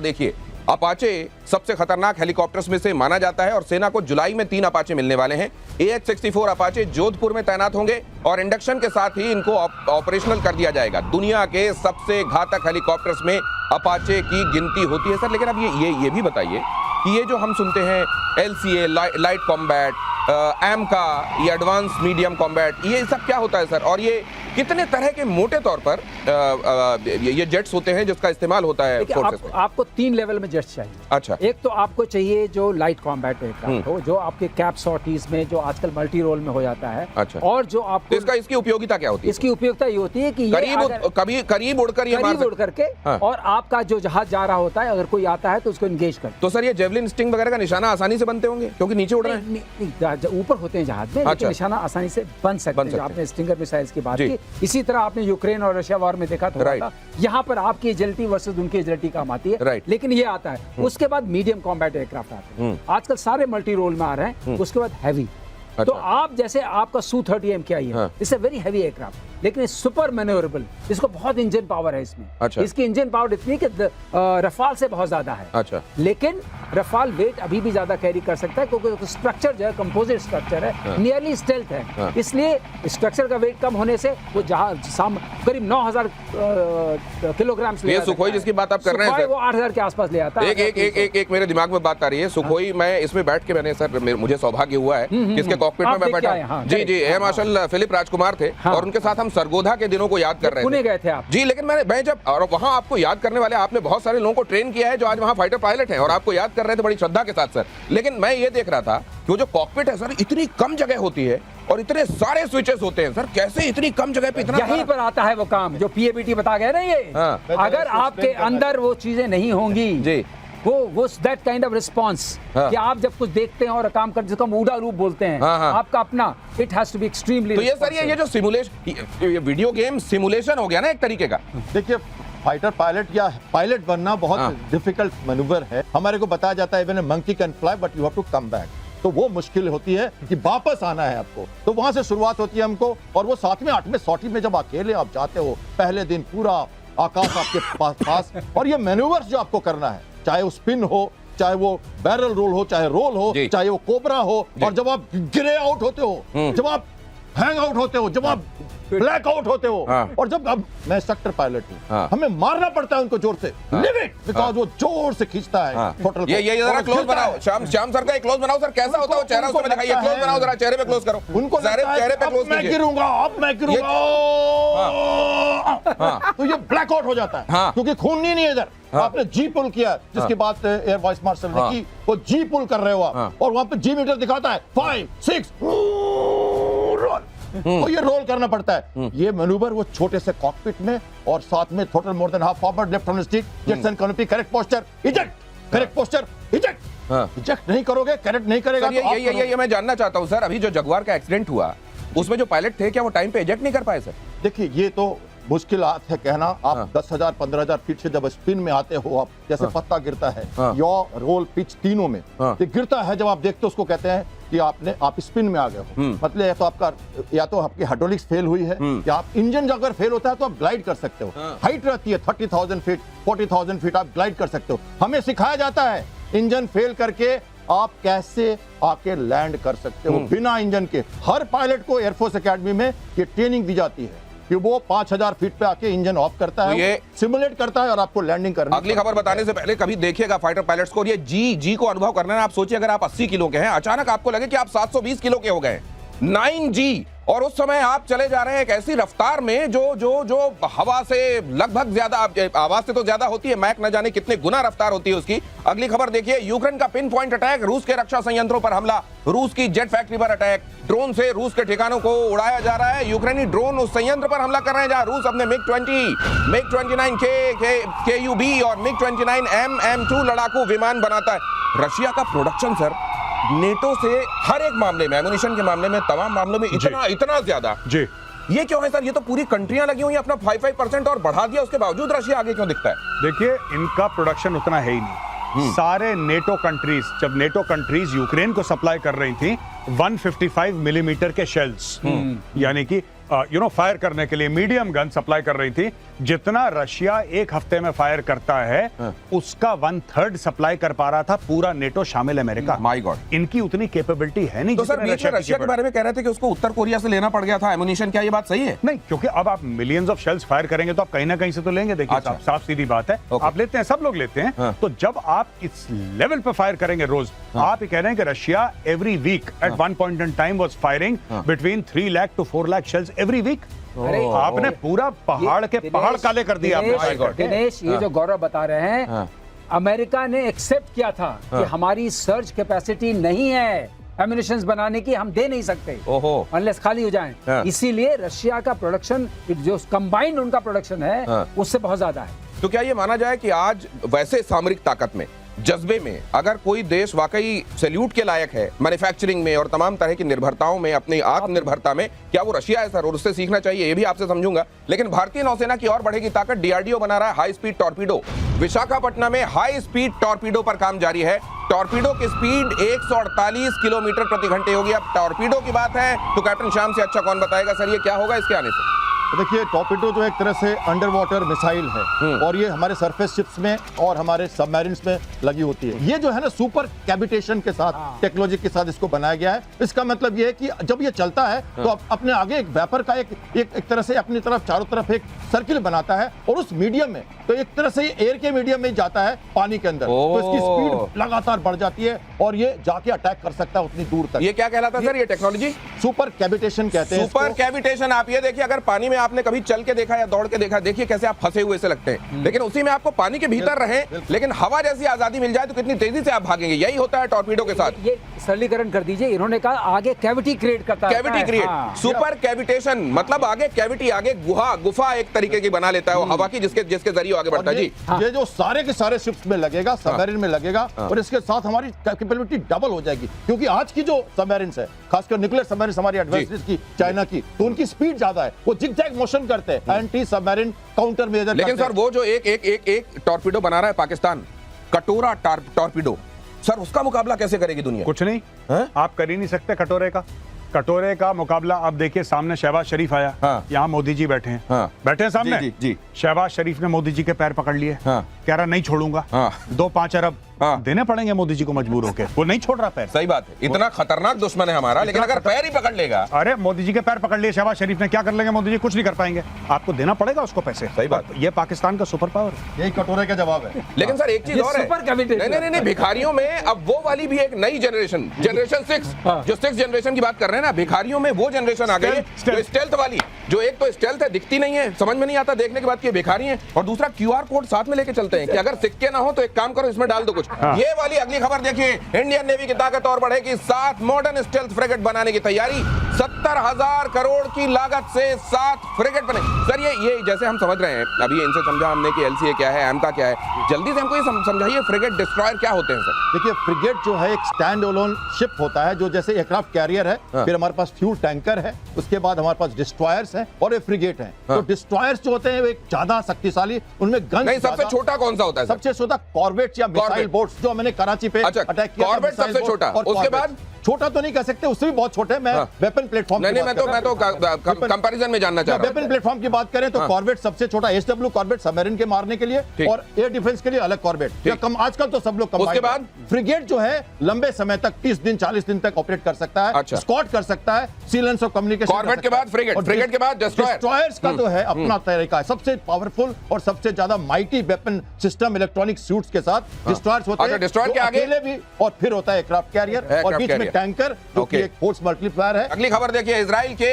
देखिए, अपाचे सबसे खतरनाक हेलीकॉप्टर्स में से माना जाता है और सेना को जुलाई में 3 अपाचे मिलने वाले हैं। AH-64 अपाचे जोधपुर में तैनात होंगे और इंडक्शन के साथ ही इनको ऑपरेशनल कर दिया जाएगा। दुनिया के सबसे घातक हेलीकॉप्टर्स में अपाचे की गिनती होती है सर। लेकिन अब ये भी बताइए कि ये जो हम सुनते हैं LCA लाइट कॉम्बैट, AMCA, ये एडवांस मीडियम कॉम्बैट, ये सब क्या होता है सर? और ये कितने तरह के मोटे तौर पर ये जेट्स होते हैं जिसका इस्तेमाल होता है फोर्सेस में? आपको 3 लेवल में जेट्स चाहिए। अच्छा। एक तो आपको चाहिए जो लाइट कॉम्बैट एयरक्राफ्ट हो, जो आपके कैप सॉर्टीज में जो आजकल मल्टी रोल में हो जाता है। अच्छा। और जो आपको इसकी उपयोगिता क्या होती है? इसकी उपयोगिता ये होती है कि करीब उड़ करके हाँ। और आपका जो जहाज जा रहा होता है, अगर कोई आता है तो उसको एंगेज कर। तो सर ये जेवलिन स्टिंग वगैरह का निशाना आसानी से बनते होंगे क्योंकि नीचे उड़ रहे हैं? ऊपर होते हैं जहाज में, लेकिन निशाना आसानी से बन सकते हैं। आपने स्टिंगर मिसाइल्स की बात की, इसी तरह आपने यूक्रेन और रशिया वॉर में देखा था। यहाँ पर आपकी एजिलिटी वर्सेस उनकी एजिलिटी काम आती है, लेकिन ये आता है। उसके बाद मीडियम कॉम्बैट एयरक्राफ्ट आते हैं, आजकल सारे मल्टी रोल में आ रहे हैं। उसके बाद हैवी। तो आप जैसे आपका Su-30 MKI है, it's a very heavy aircraft, लेकिन सुपर मैन्योरेबल। इसको बहुत इंजन पावर है इसमें। अच्छा। इसकी इंजन पावर इतनी कि रफाल से बहुत ज्यादा है। अच्छा। लेकिन रफाल वेट अभी भी ज्यादा कैरी कर सकता है क्योंकि स्ट्रक्चर जो है कंपोजिट स्ट्रक्चर है, नियरली स्टेल्थ है। इसलिए स्ट्रक्चर का वेट कम होने से वो जहाज करीब 9000 किलोग्राम से ये सुखोई जिसकी बात आप कर रहे हैं सर, वो 8000 के आसपास ले आता है। एक मेरे दिमाग में बात आ रही है। सुखोई मैं इसमें बैठ के मैंने सर, मुझे सौभाग्य हुआ है कि इसके कॉकपिट में मैं बैठा। जी एयर मार्शल फिलिप राजकुमार थे और उनके साथ हम सरगोधा के दिनों को याद कर रहे थे। पुणे गए थे आप? जी, लेकिन मैं जब और वहां आपको याद करने वाले, आपने बहुत सारे लोगों को ट्रेन किया है जो आज वहां फाइटर पायलट हैं और आपको याद कर रहे थे बड़ी श्रद्धा के साथ सर। लेकिन मैं ये देख रहा था कि वो जो कॉकपिट है सर, इतनी कम जगह होती है और इतने सारे स्विचेस होते हैं सर। कैसे इतनी कम जगह पे इतना? यहीं पर आता है वो काम जो PABT बता गए ना ये। अगर आपके अंदर वो चीजें नहीं होंगी जी, वो दैट काइंड ऑफ रिस्पांस कि आप जब कुछ देखते हैं और काम करते हैं, जिसको मूडा रूप बोलते हैं, आपका अपना, it has to be extremely. तो ये सर ये जो सिमुलेशन, ये वीडियो गेम सिमुलेशन हो गया ना एक तरीके का। देखिए, फाइटर पायलट या पायलट बनना बहुत डिफिकल्ट मैन्यूवर है। हमारे को बताया जाता है even monkey can fly but you have to come back. तो वो मुश्किल होती है कि वापस आना है आपको, तो वहां से शुरुआत होती है हमको। और वो 7वें 8वें सॉटी में जब अकेले आप जाते हो, पहले दिन पूरा आकाश आपके पास और ये मैन्यूवर्स जो आपको करना है, चाहे वो स्पिन हो, चाहे वो बैरल रोल हो, चाहे रोल हो, चाहे वो कोबरा हो, और जब आप गिरे आउट होते हो, जब आप हैंग आउट होते हो, जब आप ब्लैक आउट होते हो, और जब अब मैं सेक्टर पायलट हूँ, हमें मारना पड़ता है उनको जोर से, बिकॉज़ वो जोर से खींचता है टोटल। ये जरा क्लोज बनाओ, श्याम सर का एक क्लोज बनाओ सर। कैसा होता है वो चेहरा उसमें दिखाइए, क्लोज बनाओ जरा, चेहरे पे क्लोज करो उनको, चेहरे पे क्लोज कीजिए। मैं गिरूंगा, अब मैं गिरूंगा, तो ये ब्लैक आउट हो जाता है क्योंकि खून नहीं है इधर। आपने जी पुल किया, जिसकी बात एयर वाइस मार्शल ने की, वो जी पुल कर रहे हो आप, और वहां पे जी मीटर दिखाता है 5 6 रोल, तो ये रोल करना पड़ता है। ये मैन्यूवर वो छोटे से कॉकपिट में, और साथ में total more than half forward, left on stick, jets and canopy, correct posture, eject, correct posture, eject. Eject नहीं करोगे, करेक्ट नहीं करेगा। ये मैं जानना चाहता हूं सर, अभी जो जगुआर का एक्सीडेंट हुआ उसमें जो पायलट थे, क्या वो टाइम पे इजेक्ट नहीं कर पाए सर? देखिए, ये तो मुश्किल है कहना। आप 10,000 15,000 फीट से जब स्पिन में आते हो, आप जैसे पत्ता गिरता है, या रोल पिच तीनों में ये गिरता है, जब आप देखते हो उसको कहते हैं कि आप स्पिन में आ गए हो। मतलब या तो आपकी हाइड्रोलिक्स फेल हुई है, या आप इंजन अगर फेल होता है तो आप ग्लाइड कर सकते हो। हाइट रहती है 30,000 फीट 40,000 फीट, आप ग्लाइड कर सकते हो। हमें सिखाया जाता है इंजन फेल करके आप कैसे आके लैंड कर सकते हो बिना इंजन के। हर पायलट को एयरफोर्स एकेडमी में ये ट्रेनिंग दी जाती है कि वो 5000 फीट पे आके इंजन ऑफ करता है, ये सिमुलेट करता है और आपको लैंडिंग करनी। अगली खबर बताने से पहले कभी देखिएगा फाइटर पायलट्स को, ये जी को अनुभव करना है। आप सोचिए अगर आप 80 किलो के हैं, अचानक आपको लगे कि आप 720 किलो के हो गए, 9G, और उस समय आप चले जा रहे हैं एक ऐसी रफ्तार में जो हवा से लगभग ज्यादा, आवाज से तो ज्यादा होती है, मैक न जाने कितने गुना रफ्तार होती है उसकी। अगली खबर देखिए, यूक्रेन का पिन पॉइंट अटैक, रूस के रक्षा संयंत्रों पर हमला, रूस की जेट फैक्ट्री पर अटैक, ड्रोन से रूस के ठिकानों को उड़ाया जा रहा है। यूक्रेनी ड्रोन उस संयंत्र पर हमला कर रहे हैं जहां रूस अपने MiG-29 KUB और MiG-29 MM2 लड़ाकू विमान बनाता है। रशिया का प्रोडक्शन सर नेटो से हर एक मामले में, एमुनिशन के मामले में, तमाम मामलों में इतना ज्यादा जी, ये क्यों है सर? ये तो पूरी कंट्रियां लगी हुई हैं अपना 5% और बढ़ा दिया, उसके बावजूद रशिया आगे क्यों दिखता है? देखिए, इनका प्रोडक्शन उतना है ही नहीं। सारे नेटो कंट्रीज, जब नेटो कंट्रीज यूक्रेन को सप्लाई कर रही थी 155 मिलीमीटर के शेल्स, यानी कि फायर करने के लिए मीडियम गन सप्लाई कर रही थी। जितना रशिया एक हफ्ते में फायर करता है उसका 1/3 सप्लाई कर पा रहा था पूरा नेटो शामिल अमेरिका। माय गॉड, इनकी उतनी कैपेबिलिटी है नहीं। तो सर बीच में रशिया के बारे में कह रहे थे कि उसको उत्तर कोरिया से लेना पड़ गया था एमुनिशन, क्या ये बात सही है? नहीं, क्योंकि अब आप मिलियंस ऑफ शेल्स फायर करेंगे तो आप कहीं ना कहीं से तो लेंगे। देखिए अच्छा। साफ सीधी बात है, आप लेते हैं, सब लोग लेते हैं। हाँ। तो जब आप इस लेवल पे फायर करेंगे रोज, आप ये कह रहे हैं कि Russia every week at one point in time was firing between 3 lakh to 4 lakh shells every week. आपने पूरा पहाड़ के पहाड़ काले कर दिया। दिनेश, ये जो गौरव बता रहे हैं, अमेरिका ने एक्सेप्ट किया था कि हमारी सर्च कैपेसिटी नहीं है एम्यूनिशंस बनाने की, हम दे नहीं सकते अनलेस खाली हो जाएं। इसीलिए रशिया का प्रोडक्शन, जो कंबाइंड उनका प्रोडक्शन है, उससे बहुत ज्यादा है। तो क्या ये माना जाए कि आज वैसे सामरिक ताकत में, जज्बे में, अगर कोई देश वाकई सैल्यूट के लायक है मैन्युफैक्चरिंग में और तमाम तरह की निर्भरताओं में, अपनी आत्मनिर्भरता में, क्या वो रशिया है सर? और उससे सीखना चाहिए, ये भी आपसे समझूंगा। लेकिन भारतीय नौसेना की और बढ़ेगी ताकत। डीआरडीओ बना रहा है हाई स्पीड टॉर्पीडो। विशाखापट्टनम में हाई स्पीड टॉर्पीडो पर काम जारी है। टॉर्पीडो की स्पीड 148 किलोमीटर प्रति घंटे होगी। अब टॉर्पीडो की बात है तो कैप्टन श्याम से अच्छा कौन बताएगा सर, ये क्या होगा इसके आने से? देखिए, टॉर्पीडो जो एक तरह से अंडर वाटर मिसाइल है और ये हमारे सरफेस शिप्स में और हमारे सबमरीन्स में लगी होती है। ये जो है ना, सुपर कैविटेशन के साथ, टेक्नोलॉजी के साथ इसको बनाया गया है। इसका मतलब ये है कि जब ये चलता है तो अपने आगे एक वेपर का एक तरह से अपनी तरफ चारों तरफ एक सर्किल बनाता है और उस मीडियम में, तो एक तरह से एयर के मीडियम में जाता है पानी के अंदर, तो इसकी स्पीड लगातार बढ़ जाती है और ये जाके अटैक कर सकता है उतनी दूर तक। ये क्या कहलाता है सर, ये टेक्नोलॉजी? सुपर कैविटेशन कहते हैं। Super cavitation. आप ये देखिए, अगर पानी में आपने कभी चल के देखा या दौड़ के देखा, देखिए कैसे आप फंसे हुए से लगते हैं, लेकिन उसी में आपको पानी के भीतर रहे, लेकिन हवा जैसी आजादी मिल जाए तो कितनी तेजी से आप भागेंगे। यही होता है टॉर्पीडो के साथ। ये सरलीकरण कर दीजिए, इन्होंने कहा आगे कैविटी क्रिएट करता है। कैविटी क्रिएट, सुपर कैविटेशन मतलब आगे कैविटी, आगे गुफा एक तरीके की बना लेता है वो हवा की, जिसके जरिए आगे बढ़ता है। जी, ये जो सारे के सारे शिप्स में लगेगा, सबमरीन में लगेगा, और इसके साथ हमारी कैपेबिलिटी डबल हो जाएगी। क्योंकि आज की जो सबमरीन्स है, खासकर न्यूक्लियर सबमरीन हमारी एडवांस की, चाइना की, तो उनकी स्पीड ज्यादा है, वो जिगजैग मोशन करते हैं, एंटी सबमरीन काउंटर मेजर। लेकिन सर वो जो एक टॉर्पीडो बना रहा है पाकिस्तान, कटोरा टॉर्पीडो, सर उसका मुकाबला कैसे करेगी दुनिया? कुछ नहीं, आप कर ही नहीं सकते कटोरे का मुकाबला। अब देखिए, सामने शहबाज शरीफ आया, यहाँ मोदी जी बैठे हैं, बैठे हैं सामने। जी। शहबाज शरीफ ने मोदी जी के पैर पकड़ लिए, कह रहा नहीं छोड़ूंगा, 2-5 अरब देने पड़ेंगे मोदी जी को मजबूर होकर, वो नहीं छोड़ रहा पैर। सही बात है, इतना खतरनाक दुश्मन है हमारा, लेकिन अगर पैर ही पकड़ लेगा। अरे मोदी जी के पैर पकड़ लिए शहबाज शरीफ ने, क्या कर लेंगे मोदी जी? कुछ नहीं कर पाएंगे, आपको देना पड़ेगा उसको पैसे। सही बात, ये पाकिस्तान का सुपर पावर, यही कटोरे का जवाब है। लेकिन सर एक चीज और है, नहीं, भिखारियों में अब वो वाली भी एक नई जनरेशन 6, जो 6 जनरेशन की बात कर रहे हैं ना, भिखारियों में वो जनरेशन आ गई जो स्टेल्थ वाली, जो एक तो स्टेल्थ है, दिखती नहीं है, समझ में नहीं आता देखने के बाद कि भिखारी हैं, और दूसरा QR कोड साथ में लेके चलते हैं कि अगर सिक्के ना हो तो एक काम करो, इसमें डाल दो कुछ। ये वाली अगली खबर देखिए, इंडियन नेवी की ताकत और बढ़ेगी, 7 मॉडर्न स्टेल्थ फ्रिगेट बनाने की तैयारी। 70,000 करोड़ की लागत से 7 फ्रिगेट बने। सर ये जैसे हम समझ रहे हैं, अभी इनसे समझा हमने कि LCA क्या है, AMCA क्या है, जल्दी से हमको ये समझाइए फ्रिगेट डिस्ट्रॉयर क्या होते हैं सर? देखिए, फ्रिगेट जो है एक स्टैंड अलोन शिप होता है, जो जैसे एयरक्राफ्ट कैरियर है, फिर हमारे पास फ्यूल टैंकर है, उसके बाद हमारे पास डिस्ट्रॉयर्स हैं और एक फ्रिगेट है। तो डिस्ट्रॉयर्स जो होते हैं वो ज्यादा शक्तिशाली, उनमें गन। नहीं, सबसे छोटा कौन सा होता है? सबसे छोटा कॉर्वेट या मिसाइल बोट्स, जो मैंने कराची पे अटैक किया। कॉर्वेट सबसे छोटा, उसके बाद छोटा तो नहीं कह सकते, उससे भी बहुत छोटे। मैं वेपन प्लेटफॉर्म नहीं, मैं तो कंपैरिजन में जानना चाह रहा हूं। वेपन प्लेटफॉर्म की बात करें तो कॉर्वेट सबसे छोटा, SW कॉर्वेट सबमरीन के मारने के लिए, और एयर डिफेंस के लिए अलग कॉर्वेट, या कम आजकल तो सब लोग। उसके बाद फ्रिगेट जो है लंबे समय तक, 30 दिन 40 दिन तक ऑपरेट कर सकता है, स्कॉट कर सकता है, सीलेंस और कम्युनिकेशन। कॉर्वेट के बाद फ्रिगेट के बाद डिस्ट्रॉयर्स का तो है अपना तरीका है, सबसे पावरफुल और सबसे ज्यादा mighty weapon system, electronic suits के साथ डिस्ट्रॉयर्स होते हैं। डिस्ट्रॉयर के आगे भी, और फिर होता है एयरक्राफ्ट कैरियर, और बीच में टैंकर, जो कि एक फोर्स मल्टीप्लायर है। अगली खबर देखिए, इजराइल के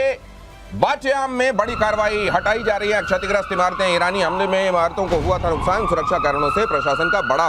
बाचेयाम में बड़ी कार्रवाई, हटाई जा रही है क्षतिग्रस्त इमारतें। ईरानी हमले में इमारतों को हुआ था नुकसान, सुरक्षा कारणों से प्रशासन का बड़ा